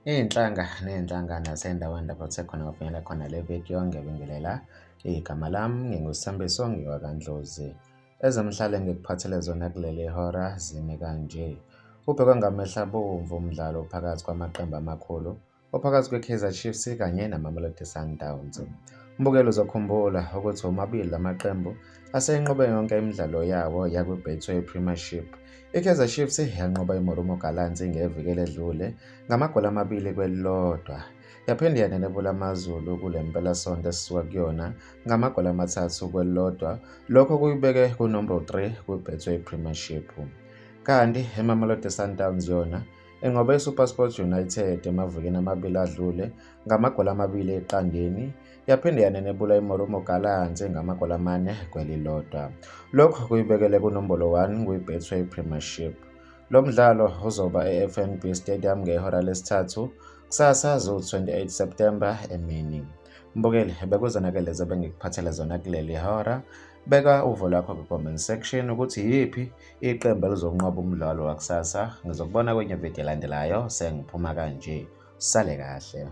Iy'nhlanga ney'nhlangano zasendaweni lapho kuthe khona kwafinyelela khona le vidiyo ngiyabingelela. Igama lami nginguSambiso ngiwaKaNdlozi. Ezemidlalo engikuphathele zona kuleli hora zime kanje. Ubhekwe ngamehlo abomvu umdlalo phakathi kwamaqembu amakhulu ophakathi kwe-Kaizer Chiefs kanye namaMelodi Sundowns. Umbukeli uzokhumbula ukuthi womabili la maqembu aseyinqobe yonke imidlalo yawo yakwi-Betway Premiership. I-Kaizer Chiefs yanqoba iMoromo Gallants ngeviki eledlule ngamagoli 2-1. Yaphinde yanenebula amaZulu kule mpelasonto esisuka kuyona ngamagoli 3-1. Lokho kuyibeke kunombolo 3 kwi-Betway Premiership. Kanti iMamelodi Sundowns yona enqobe iSuperSport United emavikini amabili adlule ngamagoli 2-0. Yaphinde yanenebula iMoromo Gallants ngamagoli 4-1. Lokho kuyibekele kunombolo 1 kwi-Betway Premiership. Lo mdlalo uzoba e-FNB Stadium ngehora lesithathu kusasa zo-28 September emini. Mbukeli, bekuzona-ke lezi ebengikuphathele zona kuleli hora. Beka uvo lakho kwi-comment section ukuthi yiphi iqembu elizonqoba umdlalo wakusasa. Ngizokubona kwenye vidiyo elandelayo. Sengiphuma kanje. Sale kahle.